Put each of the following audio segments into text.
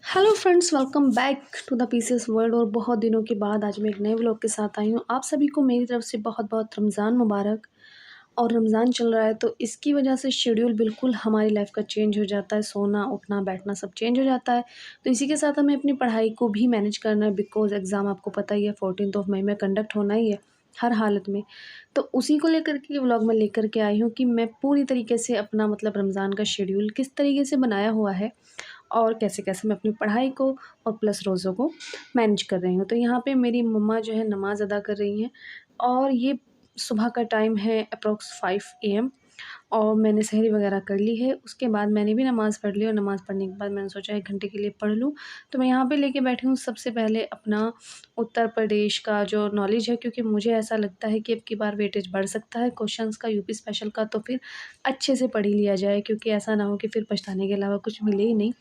Hello friends, welcome back to the pieces world. और बहुत दिनों के बाद आज मैं एक नए व्लॉग के साथ आई हूँ। आप सभी को मेरी तरफ से बहुत बहुत रमज़ान मुबारक। और रमज़ान चल रहा है तो इसकी वजह से शेड्यूल बिल्कुल हमारी लाइफ का चेंज हो जाता है। सोना उठना बैठना सब चेंज हो जाता है। तो इसी के साथ हमें अपनी पढ़ाई को भी मैनेज करना है, बिकॉज़ एग्ज़ाम आपको पता ही है 14 मई में कंडक्ट होना ही है हर हालत में। तो उसी को लेकर के व्लॉग में लेकर के आई हूँ कि मैं पूरी तरीके से अपना मतलब रमज़ान का शेड्यूल किस तरीके से बनाया हुआ है और कैसे-कैसे मैं अपनी पढ़ाई को और प्लस रोज़ों को मैनेज कर रही हूँ। तो यहाँ पे मेरी मम्मा जो है नमाज़ अदा कर रही हैं और ये सुबह का टाइम है अप्रॉक्स 5 एएम। और मैंने सहरी वग़ैरह कर ली है। उसके बाद मैंने भी नमाज़ पढ़ ली और नमाज़ पढ़ने के बाद मैंने सोचा 1 घंटे के लिए पढ़ लूँ। तो मैं यहाँ पे लेके बैठी हूँ सबसे पहले अपना उत्तर प्रदेश का जो नॉलेज है, क्योंकि मुझे ऐसा लगता है कि अब की बार वेटेज बढ़ सकता है क्वेश्चंस का, यूपी स्पेशल का। तो फिर अच्छे से पढ़ ही लिया जाए, क्योंकि ऐसा ना हो कि फिर पछताने के अलावा कुछ मिले ही नहीं।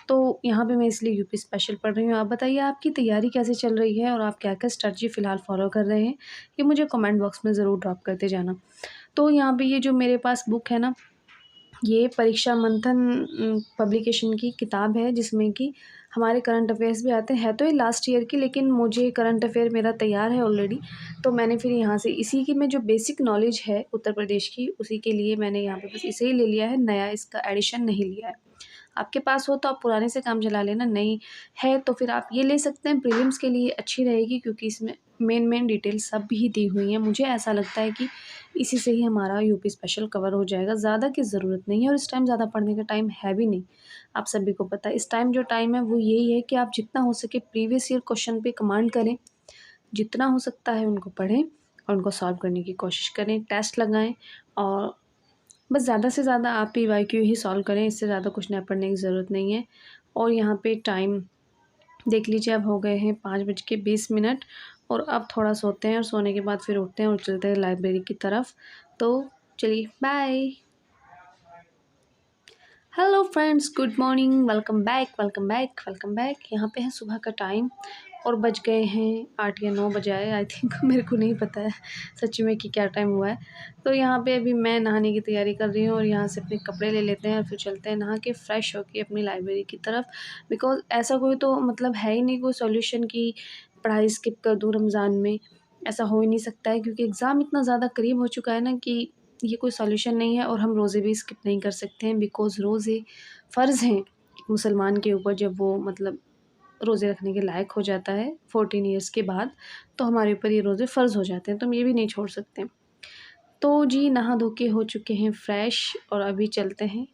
तो यहाँ पे मैं इसलिए यूपी स्पेशल पढ़ रही हूँ। आप बताइए आपकी तैयारी कैसे चल रही है और आप क्या-क्या स्ट्रैटेजी फ़िलहाल फ़ॉलो कर रहे हैं? ये मुझे कमेंट बॉक्स में ज़रूर ड्रॉप करते जाना। तो यहाँ पे ये जो मेरे पास बुक है ना, ये परीक्षा मंथन पब्लिकेशन की किताब है, जिसमें कि हमारे करंट अफ़ेयर्स भी आते हैं। है तो ये लास्ट ईयर की, लेकिन मुझे करंट अफ़ेयर मेरा तैयार है ऑलरेडी। तो मैंने फिर यहाँ से इसी की में जो बेसिक नॉलेज है उत्तर प्रदेश की, उसी के लिए मैंने यहाँ पे बस इसे ही ले लिया है, नया इसका एडिशन नहीं लिया है। आपके पास हो तो आप पुराने से काम चला लेना, नहीं है तो फिर आप ये ले सकते हैं। प्रीलिम्स के लिए अच्छी रहेगी, क्योंकि इसमें मेन डिटेल सब भी दी हुई हैं। मुझे ऐसा लगता है कि इसी से ही हमारा यूपी स्पेशल कवर हो जाएगा, ज़्यादा की ज़रूरत नहीं है और इस टाइम ज़्यादा पढ़ने का टाइम है भी नहीं। आप सभी को पता है इस टाइम जो टाइम है वो यही है कि आप जितना हो सके प्रीवियस ईयर क्वेश्चन पे कमांड करें, जितना हो सकता है उनको पढ़ें और उनको सॉल्व करने की कोशिश करें, टेस्ट लगाएँ और बस ज़्यादा से ज़्यादा आप पीवाईक्यू ही सॉल्व करें, इससे ज़्यादा कुछ नया पढ़ने की ज़रूरत नहीं है। और यहाँ पे टाइम देख लीजिए, अब हो गए हैं 5:20 और अब थोड़ा सोते हैं और सोने के बाद फिर उठते हैं और चलते हैं लाइब्रेरी की तरफ। तो चलिए bye. Hello friends, good morning, welcome back welcome back welcome back. यहाँ पे है सुबह का टाइम और बज गए हैं 8 या 9 बजे आए आई थिंक मेरे को नहीं पता है सच्ची में कि क्या टाइम हुआ है। तो यहाँ पे अभी मैं नहाने की तैयारी कर रही हूँ और यहाँ से अपने कपड़े ले लेते हैं और फिर चलते हैं नहा के फ्रेश होके अपनी लाइब्रेरी की तरफ। बिकॉज़ ऐसा कोई तो मतलब है ही नहीं कोई सॉल्यूशन कि पढ़ाई स्किप कर दूँ रमज़ान में। ऐसा हो ही नहीं सकता है, क्योंकि एग्ज़ाम इतना ज़्यादा करीब हो चुका है ना कि ये कोई सॉल्यूशन नहीं है। और हम रोज़े भी स्किप नहीं कर सकते हैं, बिकॉज़ रोज़े फ़र्ज़ हैं एक मुसलमान के ऊपर। जब वो मतलब रोज़े रखने के लायक हो जाता है 14 ईयर्स के बाद, तो हमारे ऊपर ये रोज़े फ़र्ज़ हो जाते हैं, तो हम ये भी नहीं छोड़ सकते। तो जी, नहा धो के हो चुके हैं फ्रेश और अभी चलते हैं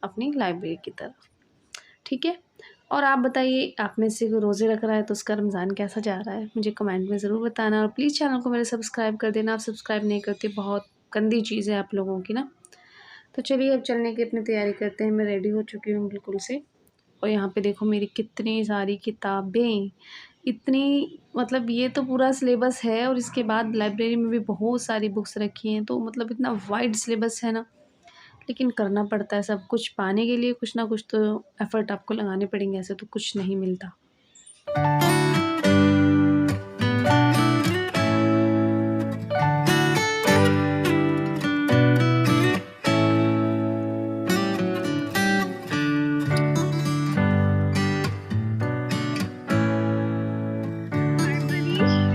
अपनी लाइब्रेरी की तरफ, ठीक है? और आप बताइए, आप में से कोई रोज़े रख रहा है तो उसका रमज़ान कैसा जा रहा है? मुझे कमेंट में ज़रूर बताना और प्लीज़ चैनल को मेरे सब्सक्राइब कर देना। आप सब्सक्राइब नहीं करते, बहुत गंदी चीज़ है आप लोगों की ना। तो चलिए अब चलने की अपनी तैयारी करते हैं। मैं रेडी हो चुकी हूँ बिल्कुल से। और यहाँ पे देखो मेरी कितनी सारी किताबें, इतनी मतलब ये तो पूरा सिलेबस है और इसके बाद लाइब्रेरी में भी बहुत सारी बुक्स रखी हैं। तो मतलब इतना वाइड सिलेबस है ना, लेकिन करना पड़ता है सब कुछ पाने के लिए। कुछ ना कुछ तो एफ़र्ट आपको लगाने पड़ेंगे, ऐसे तो कुछ नहीं मिलता।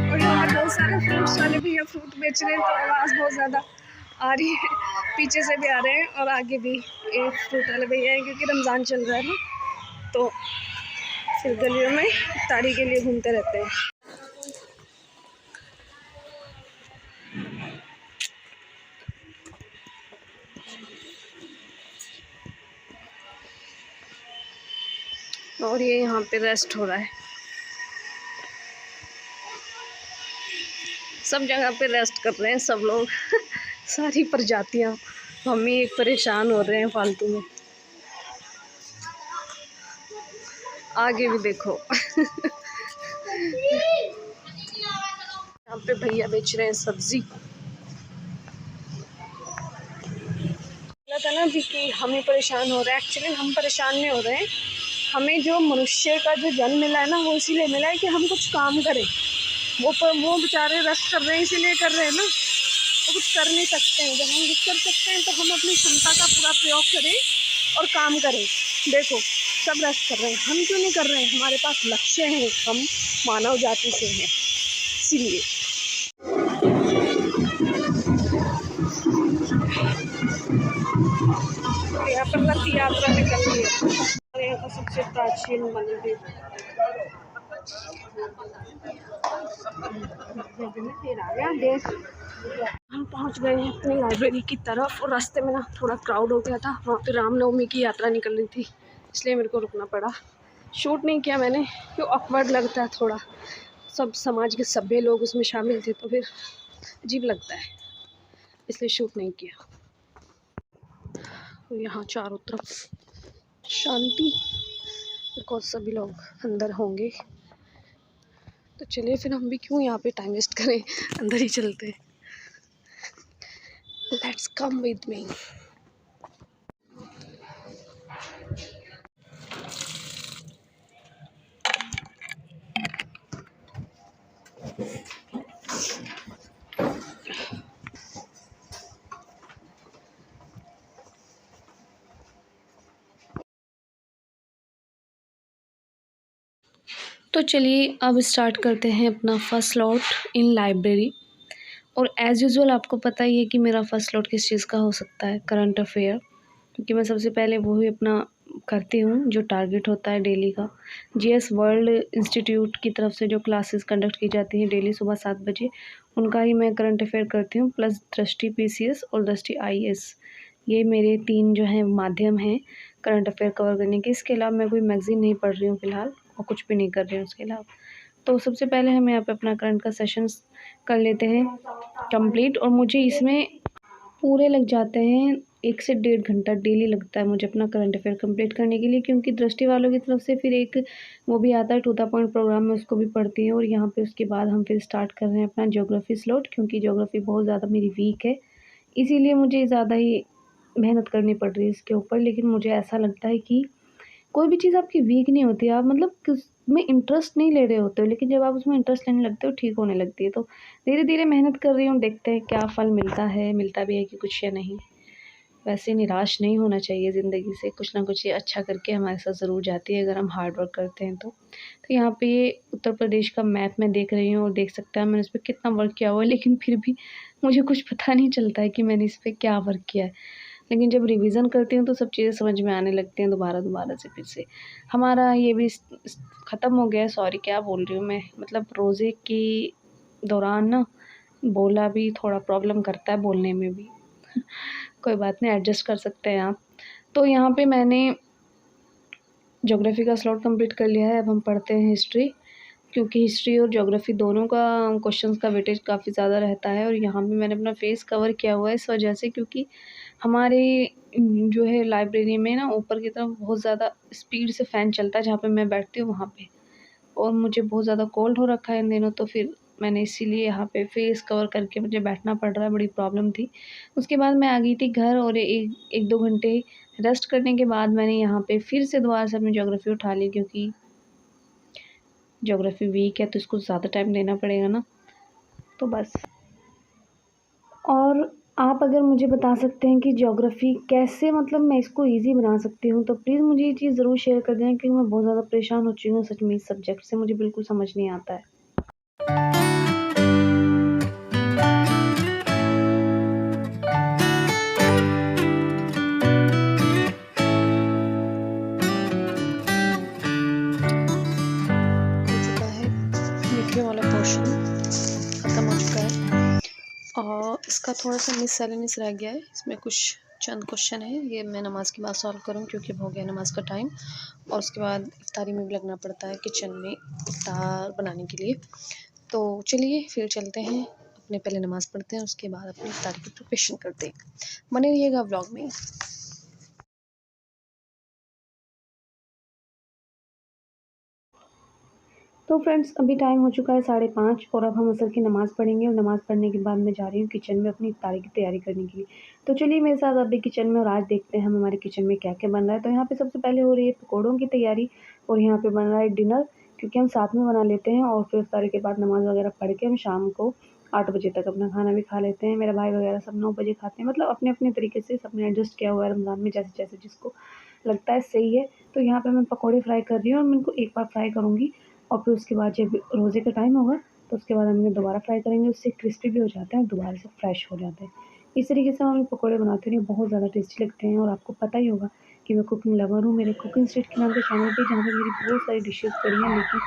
और यहाँ बहुत सारे फ्रूट्स वाले भैया फ्रूट बेच रहे हैं, तो आवाज़ बहुत ज़्यादा आ रही है। पीछे से भी आ रहे हैं और आगे भी एक फ्रूट वाले भैया हैं, क्योंकि रमज़ान चल रहा है ना, तो फिर गलियों में इफ्तारी के लिए घूमते रहते हैं। और ये यहाँ पे रेस्ट हो रहा है, सब जगह पे रेस्ट कर रहे हैं सब लोग सारी प्रजातियाँ। हम ही एक परेशान हो रहे हैं फालतू में। आगे भी देखो यहाँ पे भैया बेच रहे हैं सब्जी। बोला था ना अभी कि हम ही परेशान हो रहे हैं। एक्चुअली हम परेशान नहीं हो रहे हैं, हमें जो मनुष्य का जो जन्म मिला है ना, वो इसीलिए मिला है कि हम कुछ काम करें। वो बेचारे रेस्ट कर रहे हैं, इसीलिए कर रहे हैं ना, तो कुछ कर नहीं सकते हैं। जब हम कुछ कर सकते हैं तो हम अपनी क्षमता का पूरा प्रयोग करें और काम करें। देखो सब रेस्ट कर रहे हैं, हम क्यों नहीं कर रहे हैं? हमारे पास लक्ष्य है, हम मानव जाति से हैं, इसीलिए। यहाँ पर रथ यात्रा निकल रही है और यहाँ का सबसे प्राचीन मंदिर हम पहुँच गए हैं अपनी लाइब्रेरी की तरफ और रास्ते में ना थोड़ा क्राउड हो गया था, वहाँ पे रामनवमी की यात्रा निकल रही थी, इसलिए मेरे को रुकना पड़ा। शूट नहीं किया मैंने, क्यों ऑकवर्ड लगता है थोड़ा, सब समाज के सभ्य लोग उसमें शामिल थे तो फिर अजीब लगता है, इसलिए शूट नहीं किया। यहाँ चारों तरफ शांति, बिकॉज सभी लोग अंदर होंगे, तो चलिए फिर हम भी क्यों यहाँ पे टाइम वेस्ट करें, अंदर ही चलते हैं। Let's come with me. तो चलिए अब स्टार्ट करते हैं अपना फर्स्ट स्लॉट इन लाइब्रेरी। और एज़ यूजुअल आपको पता ही है कि मेरा फर्स्ट स्लॉट किस चीज़ का हो सकता है, करंट अफेयर, क्योंकि मैं सबसे पहले वो ही अपना करती हूँ जो टारगेट होता है डेली का। जीएस वर्ल्ड इंस्टीट्यूट की तरफ से जो क्लासेस कंडक्ट की जाती हैं डेली सुबह 7 बजे, उनका ही मैं करंट अफेयर करती हूँ, प्लस दृष्टि पीसीएस और दृष्टि आईएएस। ये मेरे 3 जो हैं माध्यम हैं करंट अफेयर कवर करने के। इसके अलावा मैं कोई मैगज़ीन नहीं पढ़ रही हूँ फ़िलहाल, और कुछ भी नहीं कर रही हूँ उसके अलावा। तो सबसे पहले हम यहाँ पे अपना करंट का सेशंस कर लेते हैं कंप्लीट, और मुझे इसमें पूरे लग जाते हैं 1 से 1.5 घंटा डेली लगता है मुझे अपना करंट अफेयर कंप्लीट करने के लिए, क्योंकि दृष्टि वालों की तरफ से फिर एक वो भी आता है टू द पॉइंट प्रोग्राम में, उसको भी पढ़ती है। और यहाँ पे उसके बाद हम फिर स्टार्ट कर रहे हैं अपना ज्योग्राफी स्लॉट, क्योंकि ज्योग्राफी बहुत ज़्यादा मेरी वीक है, इसीलिए मुझे ज़्यादा ही मेहनत करनी पड़ रही है इसके ऊपर। लेकिन मुझे ऐसा लगता है कि कोई भी चीज़ आपकी वीक नहीं होती, आप मतलब किस में इंटरेस्ट नहीं ले रहे होते हो, लेकिन जब आप उसमें इंटरेस्ट लेने लगते हो ठीक होने लगती है। तो धीरे धीरे मेहनत कर रही हूँ, देखते हैं क्या फल मिलता है, मिलता भी है कि कुछ या नहीं। वैसे निराश नहीं होना चाहिए ज़िंदगी से, कुछ ना कुछ ये अच्छा करके हमारे साथ ज़रूर जाती है अगर हम हार्ड वर्क करते हैं तो। यहाँ पे ये उत्तर प्रदेश का मैप मैं देख रही हूँ, और देख सकते हैं मैंने इस पर कितना वर्क किया हुआ है, लेकिन फिर भी मुझे कुछ पता नहीं चलता है कि मैंने इस पर क्या वर्क किया है। लेकिन जब रिवीज़न करती हूँ तो सब चीज़ें समझ में आने लगती हैं दोबारा से फिर से। हमारा ये भी ख़त्म हो गया है, सॉरी क्या बोल रही हूँ मैं, मतलब रोज़े के दौरान ना बोला भी थोड़ा प्रॉब्लम करता है, बोलने में भी कोई बात नहीं, एडजस्ट कर सकते हैं आप। तो यहाँ पे मैंने ज्योग्राफी का स्लॉट कंप्लीट कर लिया है, अब हम पढ़ते हैं हिस्ट्री, क्योंकि हिस्ट्री और ज्योग्राफी दोनों का क्वेश्चंस का वेटेज काफ़ी ज़्यादा रहता है। और यहाँ पे मैंने अपना फेस कवर किया हुआ है इस वजह से, क्योंकि हमारे जो है लाइब्रेरी में ना ऊपर की तरफ बहुत ज़्यादा स्पीड से फ़ैन चलता है जहाँ पे मैं बैठती हूँ वहाँ पे, और मुझे बहुत ज़्यादा कोल्ड हो रखा है इन दिनों, तो फिर मैंने इसीलिए यहाँ पे फेस कवर करके मुझे बैठना पड़ रहा है, बड़ी प्रॉब्लम थी। उसके बाद मैं आ गई थी घर, और एक दो घंटे रेस्ट करने के बाद मैंने यहाँ पे फिर से दोबारा से अपनी ज्योग्राफी उठा ली, क्योंकि ज्योग्राफी वीक है तो इसको ज़्यादा टाइम देना पड़ेगा ना, तो बस। और आप अगर मुझे बता सकते हैं कि ज्योग्राफी कैसे, मतलब मैं इसको ईज़ी बना सकती हूँ, तो प्लीज़ मुझे ये चीज़ ज़रूर शेयर कर दें, क्योंकि मैं बहुत ज़्यादा परेशान हो चुकी हूँ सच में, इस सब्जेक्ट से मुझे बिल्कुल समझ नहीं आता है। लिखने वाला पोर्शन ख़त्म हो चुका है, और इसका थोड़ा सा मिससेलेनियस रह गया है, इसमें कुछ चंद क्वेश्चन है, ये मैं नमाज़ के बाद सॉल्व करूँ, क्योंकि हो गया नमाज़ का टाइम, और उसके बाद इफ्तारी में भी लगना पड़ता है किचन में इफ्तार बनाने के लिए। तो चलिए फिर चलते हैं, अपने पहले नमाज़ पढ़ते हैं, उसके बाद अपनी इफ्तारी की प्रिपरेशन करते हैं। बने रहिएगा व्लॉग में। तो फ्रेंड्स अभी टाइम हो चुका है 5:30, और अब हम असर की नमाज़ पढ़ेंगे, और नमाज़ पढ़ने के बाद मैं जा रही हूँ किचन में अपनी इफ्तारी की तैयारी करने के लिए। तो चलिए मेरे साथ अभी किचन में, और आज देखते हैं हम हमारे किचन में क्या क्या बन रहा है। तो यहाँ पे सबसे पहले हो रही है पकौड़ों की तैयारी, और यहाँ पे बन रहा है डिनर, क्योंकि हम साथ में बना लेते हैं, और फिर इफ्तारी के बाद नमाज़ वगैरह पढ़ के हम शाम को 8 बजे तक अपना खाना भी खा लेते हैं। मेरा भाई वगैरह सब 9 बजे खाते हैं, मतलब अपने अपने तरीके से सबने एडजस्ट किया हुआ है रमज़ान में, जैसे जैसे जिसको लगता है सही है। तो यहाँ पे मैं पकौड़े फ्राई कर रही हूँ और मैं इनको एक बार फ्राई करूँगी और फिर उसके बाद जब रोज़े का टाइम होगा तो उसके बाद हम इन्हें दोबारा फ्राई करेंगे, उससे क्रिस्पी भी हो जाते हैं और दोबारा से फ्रेश हो जाते हैं। इस तरीके से हम पकौड़े बनाते हैं, बहुत ज़्यादा टेस्टी लगते हैं और आपको पता ही होगा कि मैं कुकिंग लवर हूँ। मेरे कुकिंग स्ट्रीट के नाम के चैनल पे जहाँ पे मेरी बहुत सारी डिशेज़ पड़ी हैं, लेकिन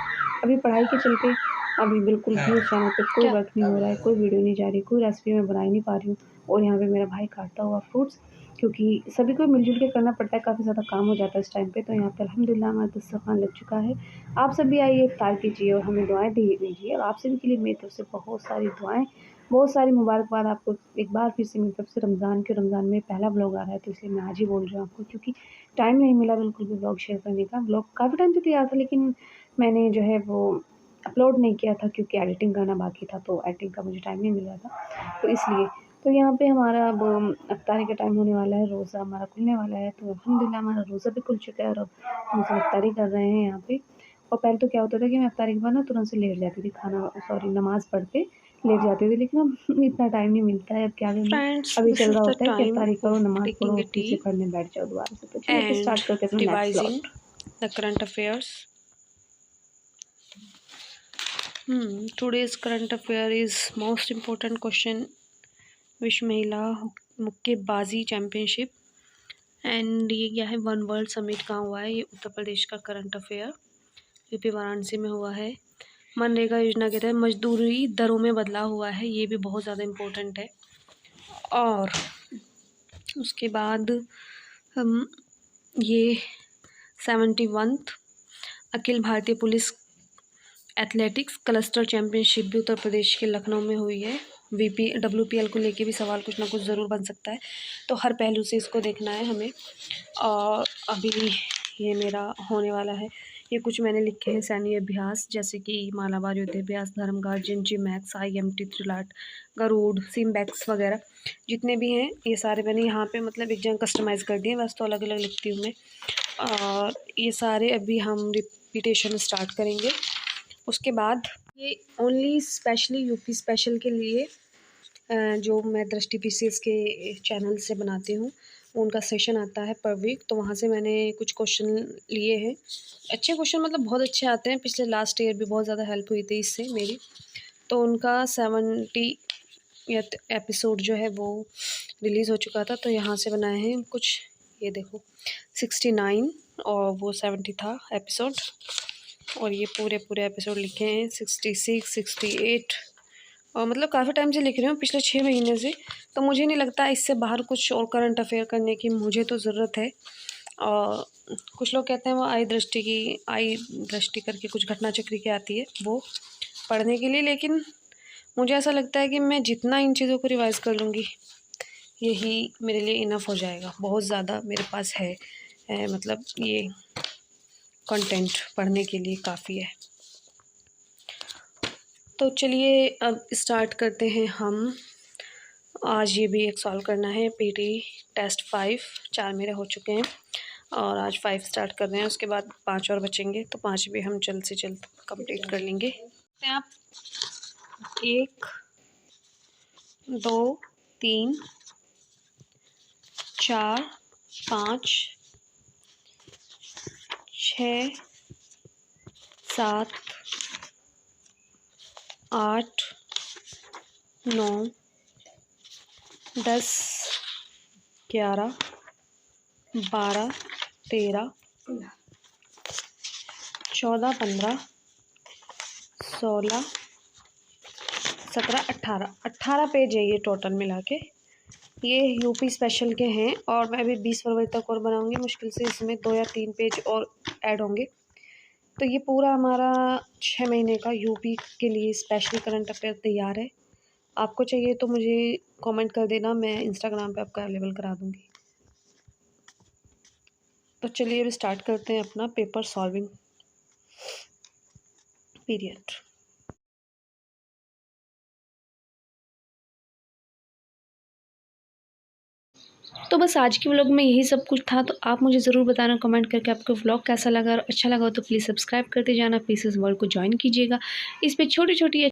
अभी पढ़ाई के चलते अभी बिल्कुल भी उस चैनल पे कोई क्या? वर्क नहीं हो रहा है, कोई वीडियो नहीं जा रही, कोई रेसिपी मैं बना ही नहीं पा रही हूँ। और यहाँ पे मेरा भाई काटता हुआ फ्रूट्स, क्योंकि सभी को मिल-जुल के करना पड़ता है, काफ़ी ज़्यादा काम हो जाता है इस टाइम पे। तो यहाँ पे अल्हम्दुलिल्लाह हमारा दस्तरख़्वान लग चुका है। आप सब भी आइए, इफ्तार कीजिए और हमें दुआएँ दीजिए और आप सभी के लिए मेरी तरफ से बहुत सारी दुआएँ, बहुत सारी मुबारकबाद आपको एक बार फिर से मेरी तरफ से। रमज़ान में पहला व्लॉग आ रहा है, तो इसलिए मैं आज ही बोल रही हूँ आपको, क्योंकि टाइम नहीं मिला बिल्कुल भी व्लॉग शेयर करने का। व्लॉग काफ़ी टाइम से तैयार था, लेकिन मैंने जो है वो अपलोड नहीं किया था क्योंकि एडिटिंग करना बाकी था, तो एडिटिंग का मुझे टाइम नहीं मिल रहा था, तो इसलिए। तो यहाँ पे हमारा अब इफ्तारी का टाइम होने वाला है, रोज़ा हमारा खुलने वाला है, तो अल्हम्दुलिल्लाह हमारा रोज़ा भी खुल चुका है और अब हम सब इफ्तारी कर रहे हैं यहाँ पे। और पहले तो क्या होता था कि मैं इफ्तारी के बाद ना तुरंत से लेट जाती थी, नमाज़ पढ़ के लेट जाती थी, लेकिन अब इतना टाइम नहीं मिलता है, अब क्या करना। Friends, अभी this चल is रहा the होता है कि time इफ्तारी करो, of नमाज़ taking पढ़ो, a फिर से tea पढ़ने बैठ जाओ दोबारा से। तो चलिए फिर and स्टार्ट करते हैं अपना next revising vlog. the current affairs. Today's current affair is most important question. विश्व महिला मुक्केबाजी चैम्पियनशिप एंड ये क्या है, वन वर्ल्ड समिट कहाँ हुआ है, ये उत्तर प्रदेश का करंट अफेयर यूपी वाराणसी में हुआ है। मनरेगा योजना के तहत मजदूरी दरों में बदलाव हुआ है, ये भी बहुत ज़्यादा इम्पोर्टेंट है। और उसके बाद हम ये 71th Akhil Bharatiya police athletics cluster championship भी उत्तर प्रदेश के लखनऊ में हुई है। WPL को लेके भी सवाल कुछ ना कुछ ज़रूर बन सकता है, तो हर पहलू से इसको देखना है हमें। और अभी ये मेरा होने वाला है, ये कुछ मैंने लिखे हैं सैन्य अभ्यास, जैसे कि मालाबार युद्धाभ्यास, धर्मघाट, जिंजी मैक्स, IMT त्रिलाट, गरुड़, सिम्बैक्स वगैरह जितने भी हैं, ये सारे मैंने यहाँ पे मतलब एक जगह कस्टमाइज़ कर दिए, बस तो अलग अलग लिखती हूँ मैं। और ये सारे अभी हम रिपीटेशन स्टार्ट करेंगे। उसके बाद ये ओनली स्पेशली यूपी स्पेशल के लिए जो मैं दृष्टि PCS के चैनल से बनाती हूँ, उनका सेशन आता है पर वीक, तो वहाँ से मैंने कुछ क्वेश्चन लिए हैं। अच्छे क्वेश्चन मतलब बहुत अच्छे आते हैं, पिछले लास्ट ईयर भी बहुत ज़्यादा हेल्प हुई थी इससे मेरी। तो उनका 70th एपिसोड जो है वो रिलीज़ हो चुका था, तो यहाँ से बनाए हैं कुछ। ये देखो 69 और वो 70 था एपिसोड, और ये पूरे एपिसोड लिखे हैं 66, 68, और मतलब काफ़ी टाइम से लिख रही हूँ, पिछले 6 महीने से। तो मुझे नहीं लगता इससे बाहर कुछ और करंट अफेयर करने की मुझे तो ज़रूरत है। और कुछ लोग कहते हैं वो आई दृष्टि करके कुछ घटना चक्री की आती है, वो पढ़ने के लिए, लेकिन मुझे ऐसा लगता है कि मैं जितना इन चीज़ों को रिवाइज़ कर लूँगी, यही मेरे लिए इनफ हो जाएगा। बहुत ज़्यादा मेरे पास है मतलब ये कंटेंट पढ़ने के लिए काफ़ी है। तो चलिए अब स्टार्ट करते हैं हम। आज ये भी एक सॉल्व करना है, PT टेस्ट 5, 4 मेरे हो चुके हैं और आज 5 स्टार्ट कर रहे हैं। उसके बाद 5 और बचेंगे, तो 5 भी हम जल्द से जल्द कंप्लीट कर लेंगे। आप 1, 2, 3, 4, 5, 6, 7, 8, 9, 10, 11, 12, 13, 14, 15, 16, 17, 18 पेज है ये टोटल मिला के। ये यूपी स्पेशल के हैं और मैं अभी 20 फरवरी तक और बनाऊंगी, मुश्किल से इसमें 2 या 3 पेज और ऐड होंगे। तो ये पूरा हमारा 6 महीने का यूपी के लिए स्पेशल करंट अफेयर तैयार है। आपको चाहिए तो मुझे कमेंट कर देना, मैं इंस्टाग्राम पे आपका अवेलेबल करा दूँगी। तो चलिए अब स्टार्ट करते हैं अपना पेपर सॉल्विंग पीरियड। तो बस आज के व्लॉग में यही सब कुछ था। तो आप मुझे ज़रूर बताना कमेंट करके आपको व्लॉग कैसा लगा, और अच्छा लगा हो तो प्लीज़ सब्सक्राइब करते जाना, पीसेस वर्ल्ड को ज्वाइन कीजिएगा। इस पे छोटी-छोटी